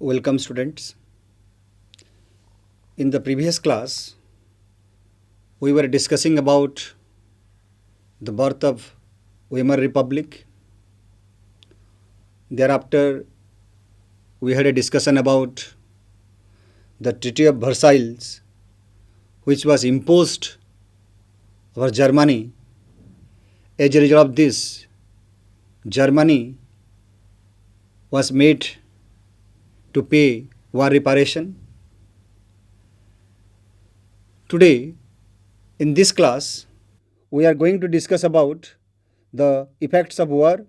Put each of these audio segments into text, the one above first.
Welcome students. In the previous class, we were discussing about the birth of Weimar Republic. Thereafter, we had a discussion about the Treaty of Versailles, which was imposed over Germany. As a result of this, Germany was made to pay war reparation. Today, in this class, we are going to discuss about the effects of war,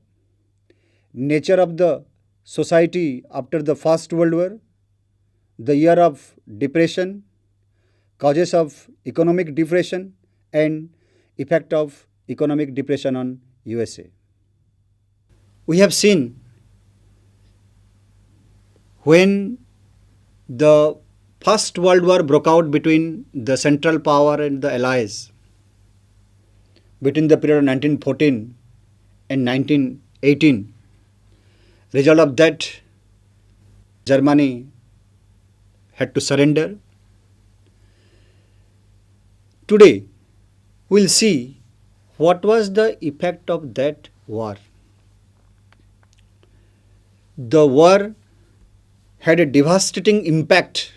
nature of the society after the First World War, the year of depression, causes of economic depression, and effect of economic depression on USA. We have seen when the First World War broke out between the Central Power and the Allies, between the period of 1914 and 1918, result of that, Germany had to surrender. Today, we will see what was the effect of that war. The war had a devastating impact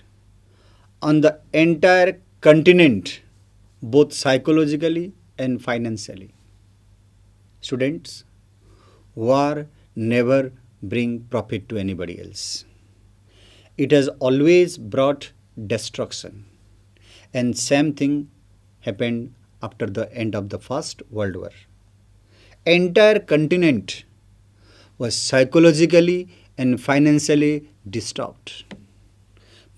on the entire continent, both psychologically and financially. Students, war never bring profit to anybody else. It has always brought destruction. And same thing happened after the end of the First World War. Entire continent was psychologically and financially disturbed.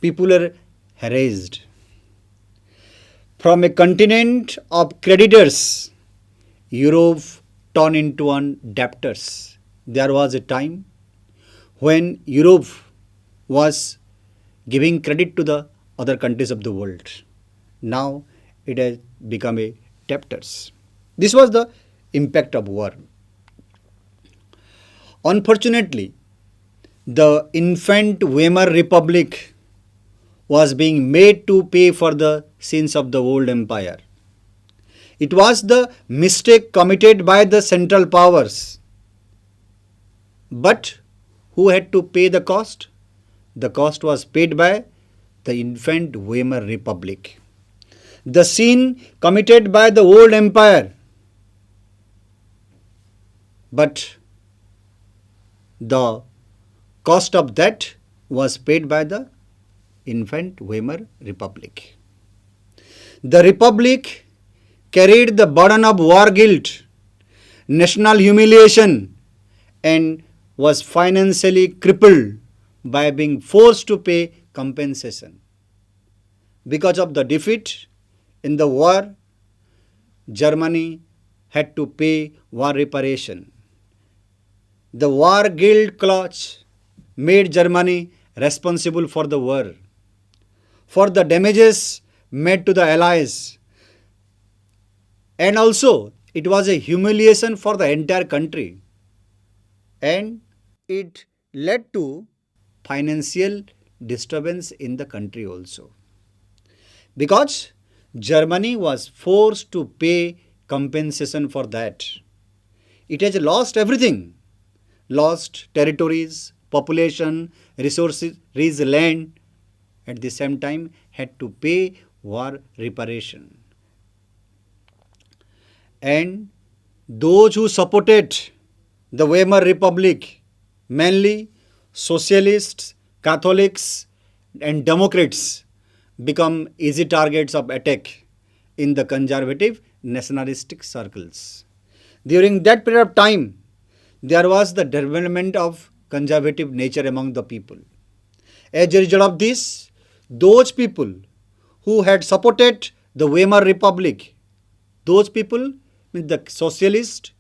People are harassed. From a continent of creditors, Europe turned into one debtors. There was a time when Europe was giving credit to the other countries of the world. Now it has become a debtors. This was the impact of war. Unfortunately, the infant Weimar Republic was being made to pay for the sins of the old empire. It was the mistake committed by the Central Powers. But who had to pay the cost? The cost was paid by the infant Weimar Republic. The sin committed by the old empire. But the cost of that was paid by the infant Weimar Republic. The Republic carried the burden of war guilt, national humiliation, and was financially crippled by being forced to pay compensation. Because of the defeat in the war, Germany had to pay war reparation. The war guilt clause made Germany responsible for the war, for the damages made to the Allies, and also it was a humiliation for the entire country, and it led to financial disturbance in the country also, because Germany was forced to pay compensation for that. It has lost everything, lost territories, population, resources, land, at the same time had to pay war reparation. And those who supported the Weimar Republic, mainly socialists, Catholics and Democrats, become easy targets of attack in the conservative nationalistic circles. During that period of time, there was the development of conservative nature among the people. As a result of this, those people who had supported the Weimar Republic, those people, the socialists,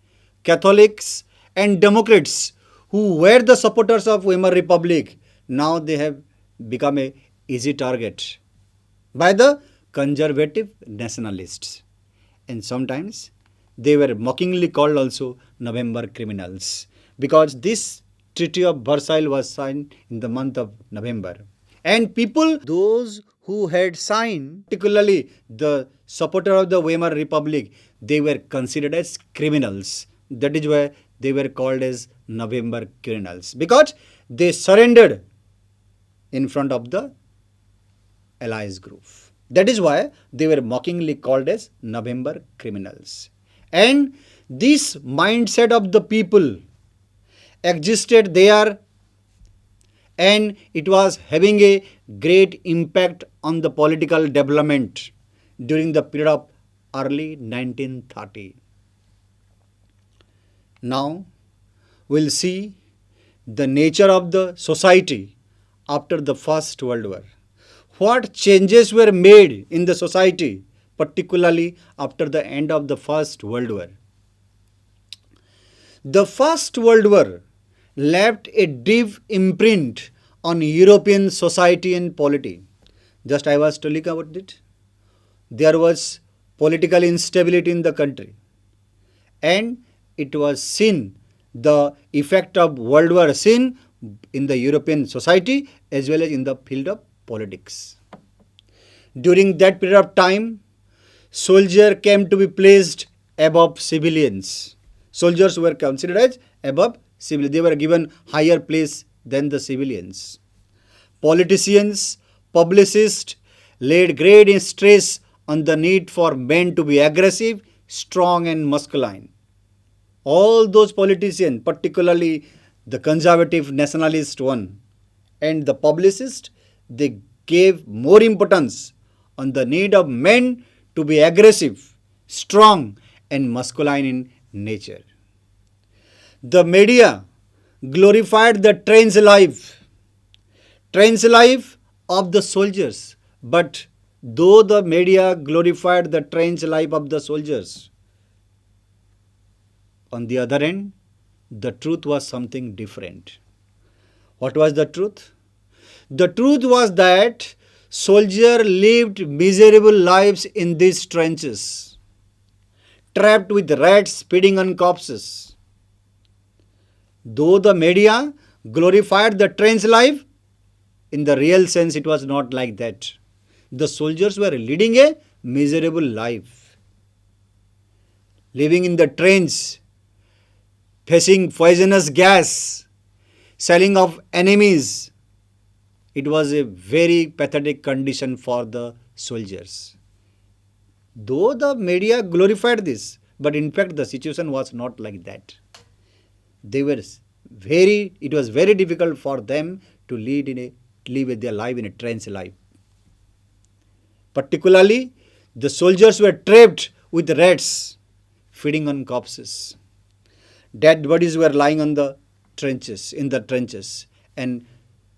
Catholics and Democrats who were the supporters of Weimar Republic, now they have become a easy target by the conservative nationalists. And sometimes they were mockingly called also November criminals, because this Treaty of Versailles was signed in the month of November. And people, those who had signed, particularly the supporter of the Weimar Republic, they were considered as criminals. That is why they were called as November criminals, because they surrendered in front of the Allies group. That is why they were mockingly called as November criminals. And this mindset of the people existed there, and it was having a great impact on the political development during the period of early 1930. Now we'll see the nature of the society after the First World War. What changes were made in the society, particularly after the end of the First World War. The First World War left a deep imprint on European society and polity. Just I was telling about it. There was political instability in the country, and it was seen, the effect of World War seen in the European society as well as in the field of politics. During that period of time, soldiers came to be placed above civilians. Soldiers were considered as above civilians. They were given higher place than the civilians. Politicians, publicists laid great stress on the need for men to be aggressive, strong and masculine. All those politicians, particularly the conservative nationalist one and the publicist, they gave more importance on the need of men to be aggressive, strong and masculine in nature. The media glorified the trench life of the soldiers, but though the media glorified the trench life of the soldiers, on the other end, the truth was something different. What was the truth? The truth was that soldiers lived miserable lives in these trenches, trapped with rats feeding on corpses. Though the media glorified the trench life, in the real sense it was not like that. The soldiers were leading a miserable life, living in the trench, facing poisonous gas, selling of enemies. It was a very pathetic condition for the soldiers. Though the media glorified this, but in fact the situation was not like that. It was very difficult for them to live their life in a trench life. Particularly, the soldiers were trapped with rats feeding on corpses. Dead bodies were lying on the trenches, and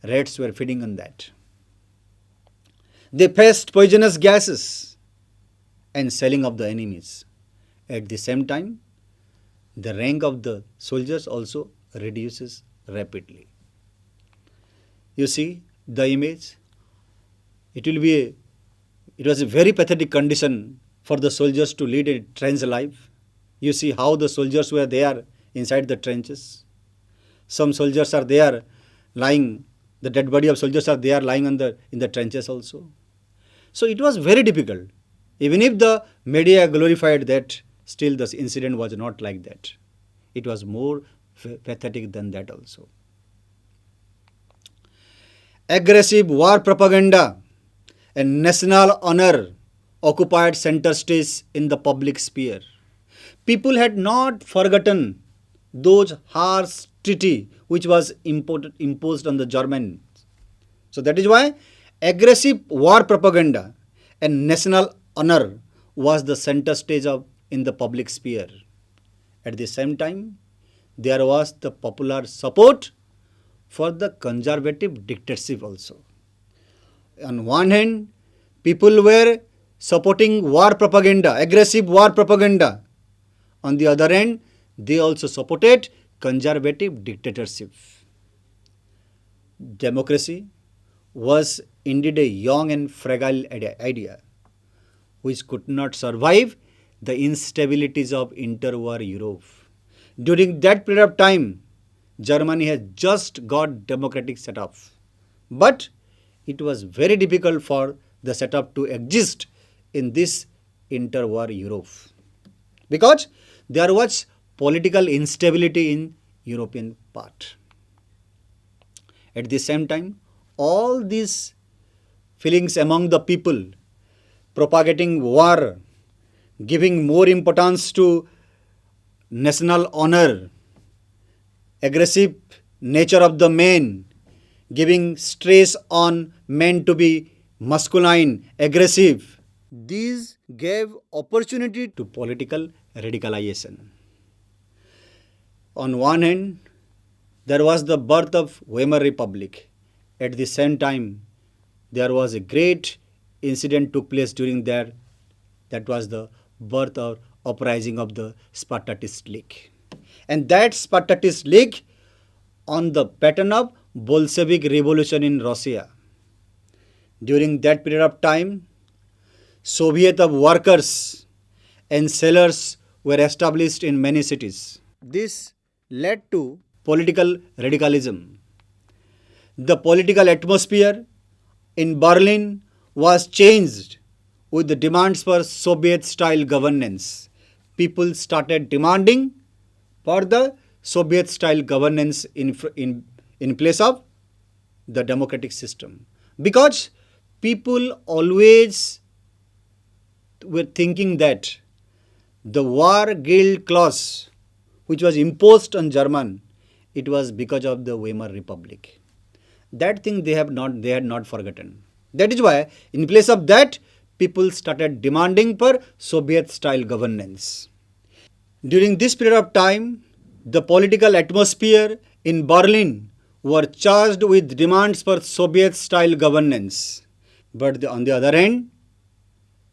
rats were feeding on that. They faced poisonous gases and selling of the enemies. At the same time, the rank of the soldiers also reduces rapidly. You see the image. It was a very pathetic condition for the soldiers to lead a trench life. You see how the soldiers were there inside the trenches. Some soldiers are there lying, the dead body of soldiers are there lying in the trenches also. So it was very difficult. Even if the media glorified that, still the incident was not like that. It was more pathetic than that also. Aggressive war propaganda and national honor occupied center stage in the public sphere. People had not forgotten those harsh treaty which was imposed on the Germans. So that is why aggressive war propaganda and national honor was the center stage in the public sphere. At the same time, there was the popular support for the conservative dictatorship also. On one hand, people were supporting war propaganda, aggressive war propaganda. On the other hand, they also supported conservative dictatorship. Democracy was indeed a young and fragile idea which could not survive the instabilities of interwar Europe. During that period of time, Germany has just got democratic setup. But it was very difficult for the setup to exist in this interwar Europe because there was political instability in European part. At the same time, all these feelings among the people, propagating war, giving more importance to national honor, aggressive nature of the men, giving stress on men to be masculine, aggressive. These gave opportunity to political radicalization. On one hand, there was the birth of Weimar Republic. At the same time, there was a great incident took place during that. That was the birth or uprising of the Spartatist League. And that Spartatist League on the pattern of Bolshevik revolution in Russia. During that period of time, Soviet of workers and sailors were established in many cities. This led to political radicalism. The political atmosphere in Berlin was changed with the demands for Soviet-style governance. People started demanding for the Soviet-style governance in place of the democratic system. Because people always were thinking that the war guild clause which was imposed on German, it was because of the Weimar Republic. That thing they had not forgotten. That is why in place of that, people started demanding for Soviet-style governance. During this period of time, the political atmosphere in Berlin were charged with demands for Soviet-style governance. But on the other hand,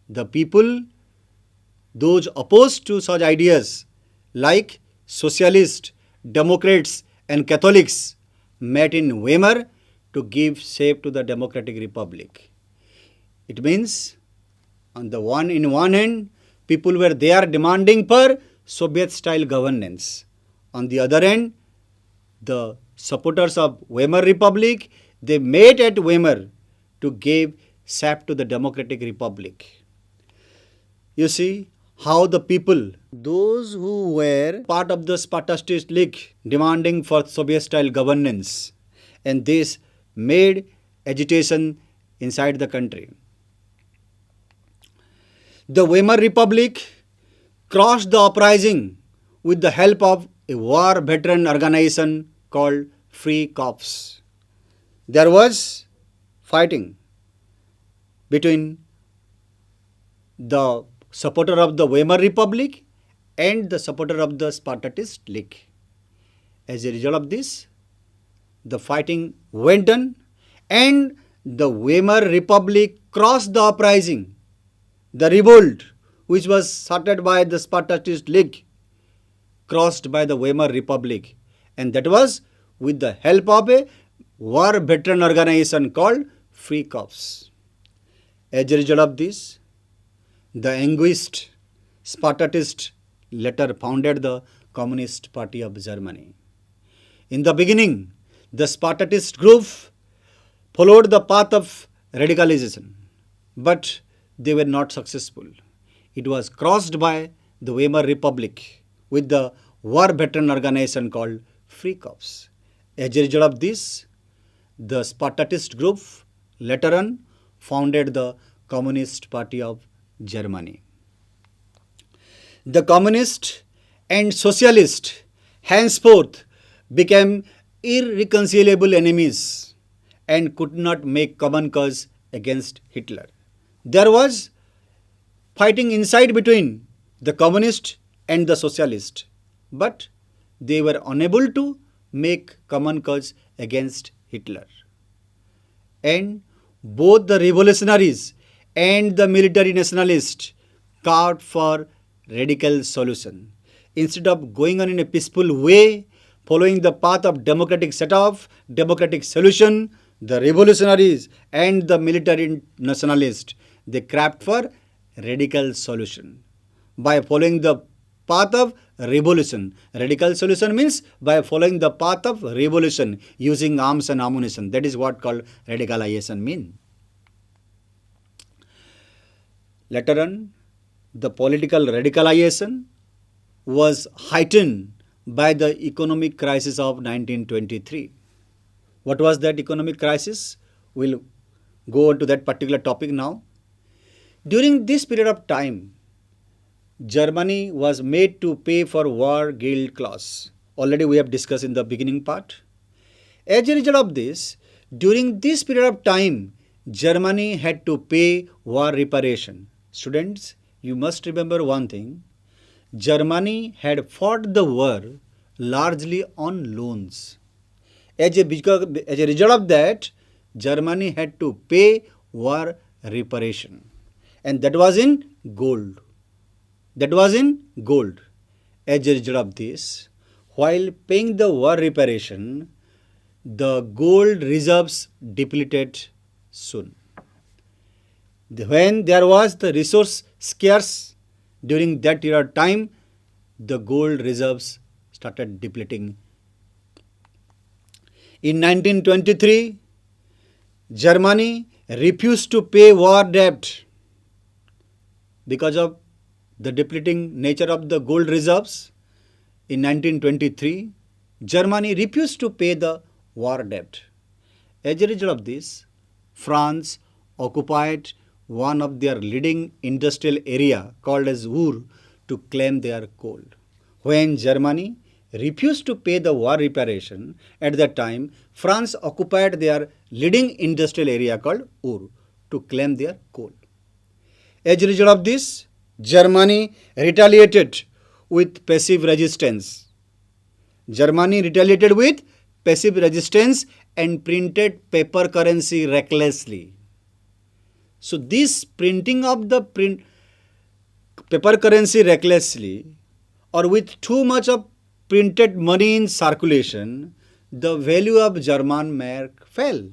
the people, those opposed to such ideas like socialists, Democrats and Catholics met in Weimar to give shape to the democratic republic. It means in one hand, people were there demanding for Soviet-style governance. On the other hand, the supporters of Weimar Republic, they met at Weimar to give shape to the democratic republic. You see how the people, those who were part of the Spartatist League demanding for Soviet-style governance, and this made agitation inside the country. The Weimar Republic crushed the uprising with the help of a war veteran organization called Free Corps. There was fighting between the supporter of the Weimar Republic and the supporter of the Spartatist League. As a result of this, the fighting went on and the Weimar Republic crushed the uprising, the revolt which was started by the Spartatist League, crossed by the Weimar Republic, and that was with the help of a war veteran organization called Free Corps. As a result of this, the anguished Spartatist later founded the Communist Party of Germany. In the beginning, the Spartatist group followed the path of radicalization, but they were not successful. It was crossed by the Weimar Republic with the war veteran organization called Free Corps. As a result of this, the Spartatist group later on founded the Communist Party of Germany. The communist and socialist henceforth became irreconcilable enemies and could not make common cause against Hitler. There was fighting inside between the communist and the socialist, but they were unable to make common cause against Hitler. And both the revolutionaries and the military nationalists called for radical solution. Instead of going on in a peaceful way, following the path of democratic setup, democratic solution, the revolutionaries and the military nationalists, they craft for radical solution by following the path of revolution. Radical solution means by following the path of revolution using arms and ammunition. That is what called radicalization mean. Later on, the political radicalization was heightened by the economic crisis of 1923. What was that economic crisis? We'll go on to that particular topic now. During this period of time, Germany was made to pay for war guilt clause. Already we have discussed in the beginning part. As a result of this, during this period of time, Germany had to pay war reparation. Students, you must remember one thing. Germany had fought the war largely on loans. As a result of that, Germany had to pay war reparation. And that was in gold. That was in gold. As a result of this, while paying the war reparation, the gold reserves depleted soon. When there was the resource scarce during that period of time, the gold reserves started depleting. In 1923, Germany refused to pay war debt because of the depleting nature of the gold reserves. In 1923, Germany refused to pay the war debt. As a result of this, France occupied one of their leading industrial area called as Ruhr to claim their coal. When Germany refused to pay the war reparation, at that time France occupied their leading industrial area called Ruhr to claim their coal. As a result of this, Germany retaliated with passive resistance. Germany retaliated with passive resistance and printed paper currency recklessly. So this printing of the paper currency recklessly or with too much of printed money in circulation, the value of German mark fell.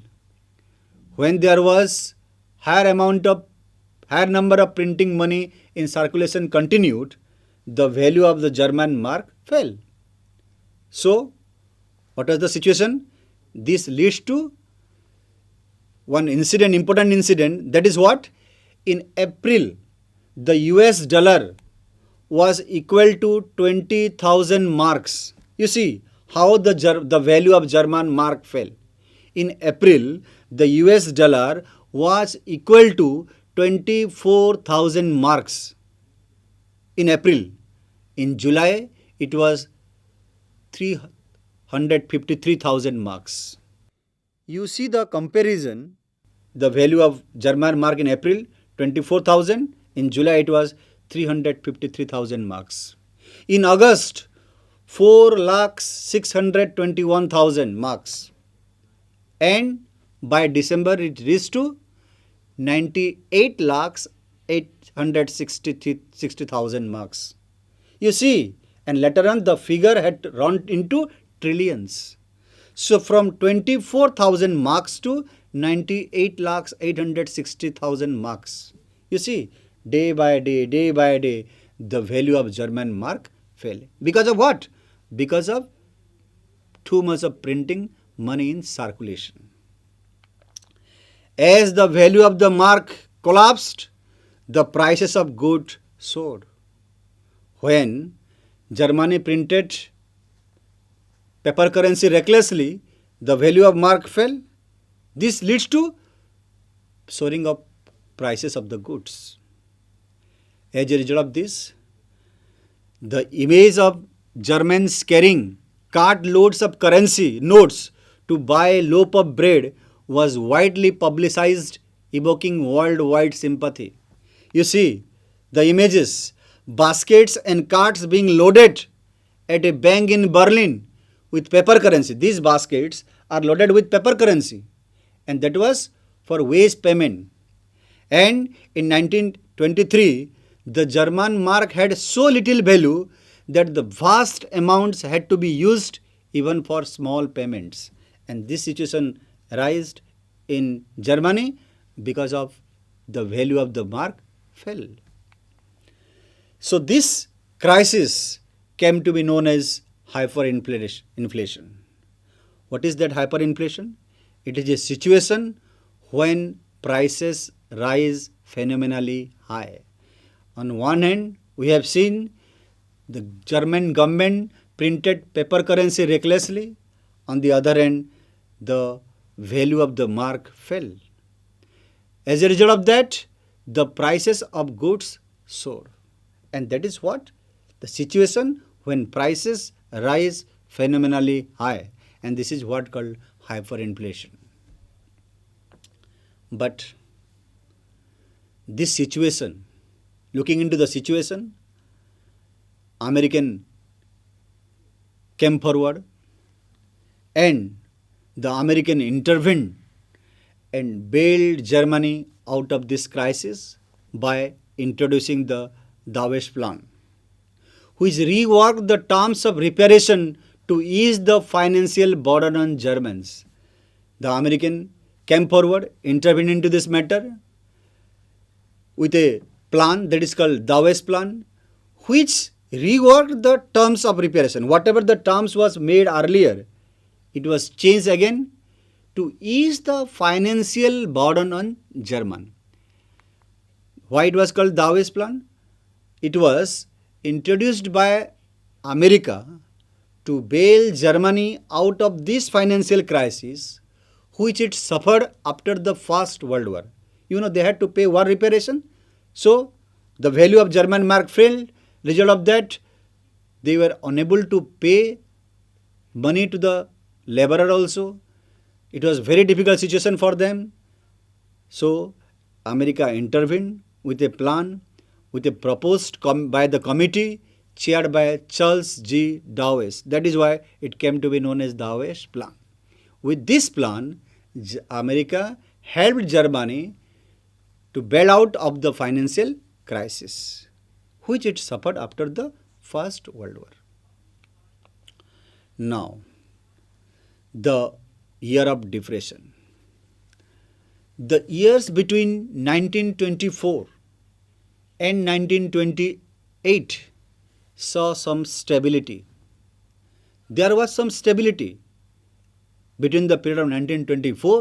When there was higher number of printing money in circulation continued, the value of the German mark fell. So, what was the situation? This leads to one incident, important incident, that is what? In April, the US dollar was equal to 20,000 marks. You see how the value of German mark fell. In April, the US dollar was equal to 24,000 marks. In April. In July, it was 353,000 marks. You see the comparison, the value of German mark in April, 24,000. In July, it was 353,000 marks. In August, 4,621,000 marks. And by December, it reached to 98,860,000 marks. You see, and later on the figure had run into trillions. So from 24,000 marks to 98,860,000 marks. You see, day by day, the value of German mark fell. Because of what? Because of too much of printing money in circulation. As the value of the mark collapsed, the prices of goods soared. When Germany printed paper currency recklessly, the value of mark fell. This leads to soaring of prices of the goods. As a result of this, the image of Germans carrying cart loads of currency notes to buy a loaf of bread was widely publicized, evoking worldwide sympathy. You see, the images, baskets and carts being loaded at a bank in Berlin with paper currency. These baskets are loaded with paper currency, and that was for wage payment. And in 1923, the German mark had so little value that the vast amounts had to be used even for small payments. And this situation arose in Germany because of the value of the mark fell. So this crisis came to be known as hyperinflation. What is that hyperinflation? It is a situation when prices rise phenomenally high. On one hand, we have seen the German government printed paper currency recklessly. On the other hand, the value of the mark fell. As a result of that, the prices of goods soared. And that is what? The situation when prices rise phenomenally high. And this is what called hyperinflation. But this situation, looking into the situation, American came forward and the American intervened and bailed Germany out of this crisis by introducing the Dawesh Plan, which reworked the terms of reparation to ease the financial burden on Germans. The American came forward, intervened into this matter with a plan that is called Dawesh Plan, which reworked the terms of reparation. Whatever the terms was made earlier, it was changed again to ease the financial burden on German. Why it was called Dawesh Plan? It was introduced by America to bail Germany out of this financial crisis which it suffered after the First World War. They had to pay war reparation. So, the value of German mark fell. Result of that, they were unable to pay money to the laborer also. It was very difficult situation for them. So, America intervened with a plan, with a proposed by the committee chaired by Charles G. Dawesh. That is why it came to be known as Dawesh Plan. With this plan, America helped Germany to bail out of the financial crisis, which it suffered after the First World War. Now, the year of depression. The years between 1924 and 1928 saw some stability. There was some stability between the period of 1924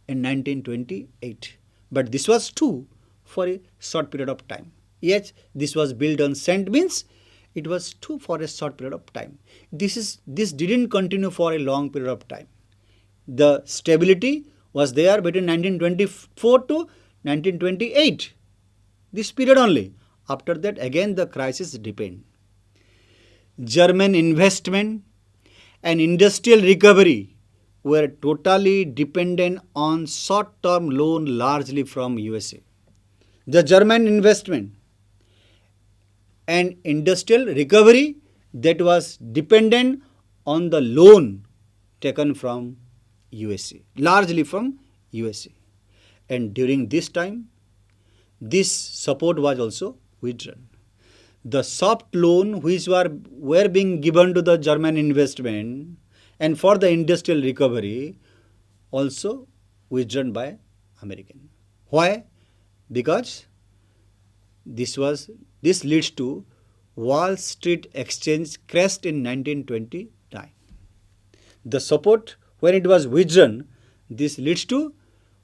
and 1928. But this was true for a short period of time. Yes, this was built on cent means it was true for a short period of time. This didn't continue for a long period of time. The stability was there between 1924 to 1928. This period only. After that, again the crisis deepened. German investment and industrial recovery were totally dependent on short-term loan largely from USA. The German investment and industrial recovery that was dependent on the loan taken from USA, largely from USA. And during this time, this support was also withdrawn. The soft loan which were being given to the German investment and for the industrial recovery also withdrawn by American. Why? Because this leads to Wall Street Exchange crashed in 1929. The support, when it was withdrawn, this leads to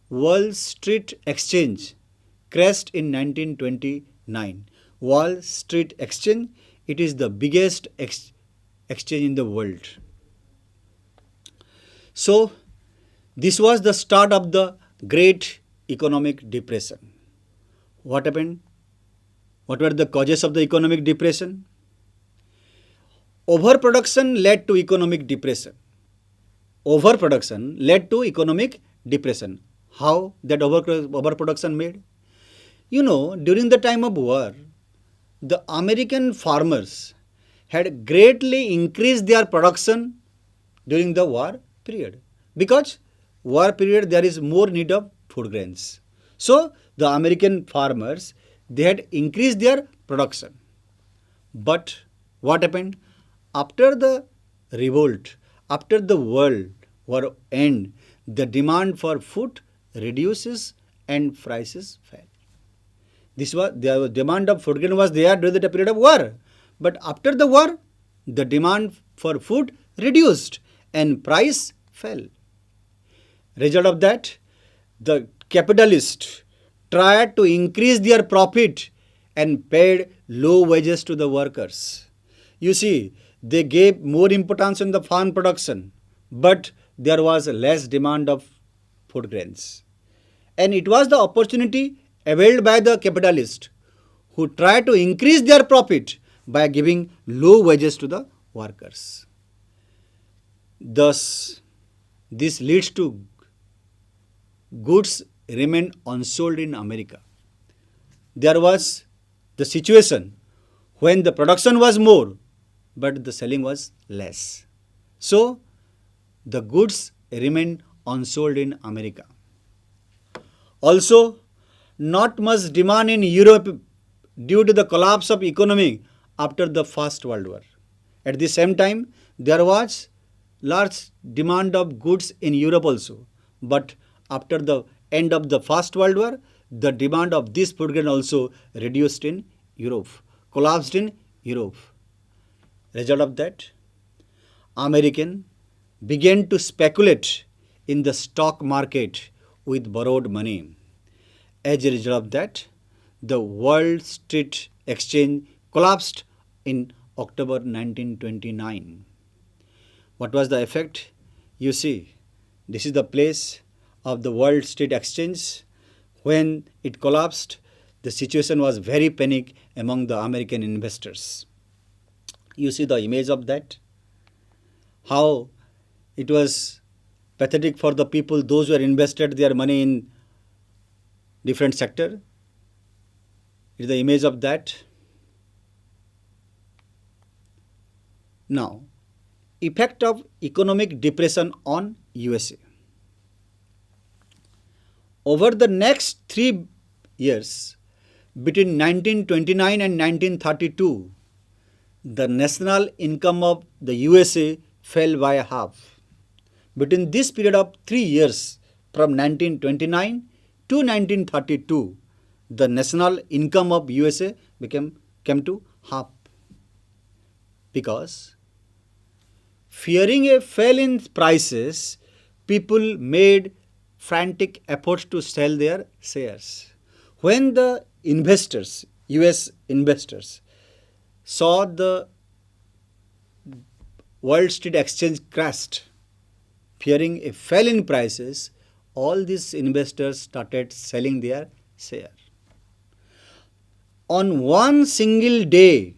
Wall Street Exchange crashed in 1929. Wall Street Exchange, it is the biggest exchange in the world. So, this was the start of the Great Economic Depression. What happened? What were the causes of the economic depression? Overproduction led to economic depression. Overproduction led to economic depression. How that overproduction made? During the time of war, the American farmers had greatly increased their production during the war period. Because war period there is more need of food grains. So, the American farmers, they had increased their production. But what happened? After the revolt, after the World War end, the demand for food reduces and prices fell. The demand of food grain was there during the period of war. But after the war, the demand for food reduced and price fell. Result of that, the capitalists tried to increase their profit and paid low wages to the workers. You see, they gave more importance in the farm production, but there was less demand of food grains. And it was the opportunity availed by the capitalist who tried to increase their profit by giving low wages to the workers. Thus, this leads to goods remain unsold in America. There was the situation when the production was more, but the selling was less. So, the goods remain unsold in America. Also, not much demand in Europe due to the collapse of economy after the First World War. At the same time, there was large demand of goods in Europe also. But after the end of the First World War, the demand of this food grain also reduced in Europe, collapsed in Europe. Result of that, American began to speculate in the stock market with borrowed money. As a result of that, the Wall Street Exchange collapsed in October 1929. What was the effect? You see, this is the place of the Wall Street Exchange. When it collapsed, the situation was very panic among the American investors. You see the image of that? How it was pathetic for the people, those who had invested their money in different sector. Is the image of that. Now, effect of economic depression on USA. Over the next 3 years, between 1929 and 1932, the national income of the USA fell by half. Between this period of 3 years, from 1929 to 1932, the national income of USA came to half. Because fearing a fall in prices, people made frantic efforts to sell their shares. When the investors, US investors, saw the Wall Street Exchange crashed, fearing a fall in prices, all these investors started selling their share. On one single day,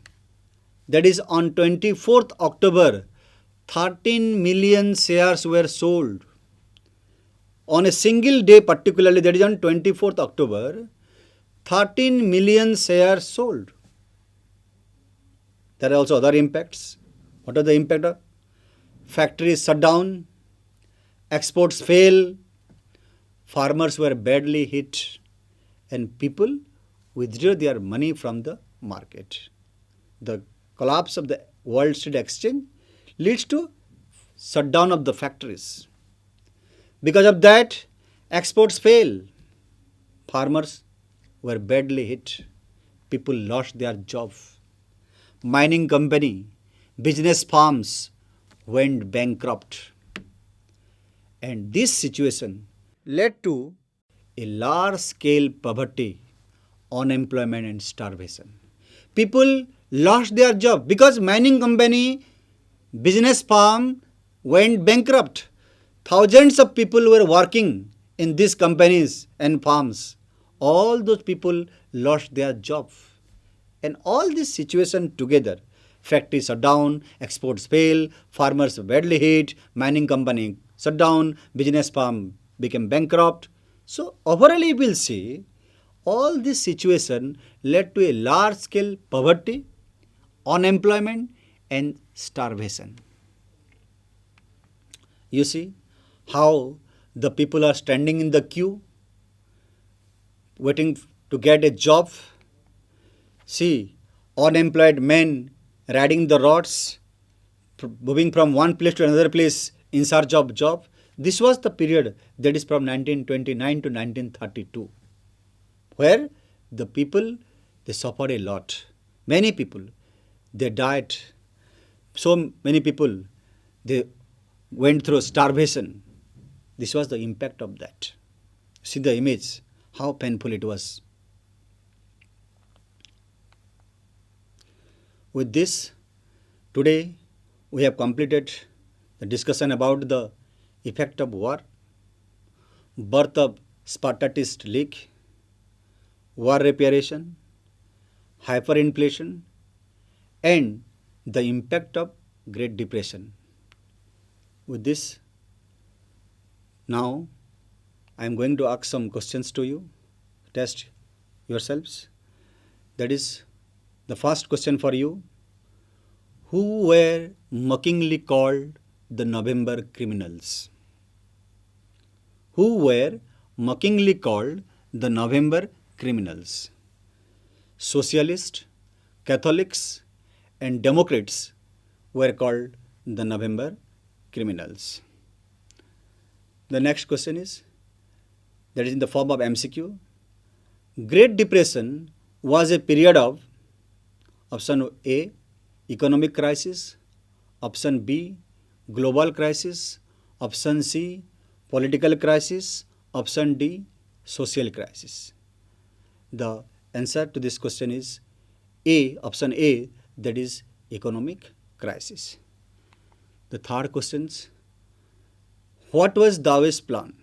that is on 24th October, 13 million shares were sold. On a single day particularly, that is on 24th October, 13 million shares sold. There are also other impacts. What are the impact of? Factories shut down, exports fail, farmers were badly hit, and people withdrew their money from the market. The collapse of the Wall Street Exchange leads to shutdown of the factories. Because of that, exports fail. Farmers were badly hit. People lost their job. Mining company, business farms went bankrupt. And this situation led to a large-scale poverty, unemployment and starvation. People lost their job because mining company, business farm went bankrupt. Thousands of people were working in these companies and farms. All those people lost their job. And all this situation together, factories shut down, exports fail, farmers badly hit, mining company shut down, business farm became bankrupt. So overall we will see all this situation led to a large scale poverty, unemployment and starvation. You see how the people are standing in the queue waiting to get a job. See, unemployed men riding the roads, moving from one place to another place in search of job. This was the period that is from 1929 to 1932, where the people, they suffered a lot. Many people, they died. so many people, they went through starvation. This was the impact of that. See the image, how painful it was. With this, today we have completed the discussion about the effect of war, birth of Spartatist League, war reparation, hyperinflation, and the impact of Great Depression. With this, now I am going to ask some questions to you. Test yourselves. That is the first question for you. Who were mockingly called the November criminals? Who were mockingly called the November criminals? Socialists, Catholics, and Democrats were called the November criminals. The next question is, that is in the form of MCQ. Great Depression was a period of option A, economic crisis, option B, global crisis, option C, political crisis, option D, social crisis. The answer to this question is A, option A, that is economic crisis. The third question, what was Dawes' plan?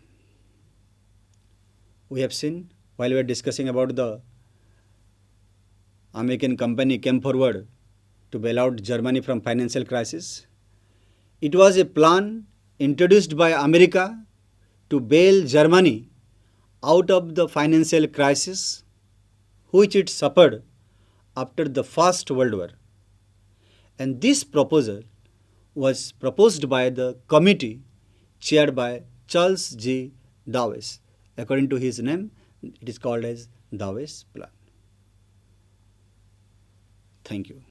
We have seen while we were discussing about the American company came forward to bail out Germany from financial crisis. It was a plan introduced by America to bail Germany out of the financial crisis which it suffered after the First World War. And this proposal was proposed by the committee chaired by Charles G. Dawes. According to his name, it is called as Dawes Plan. Thank you.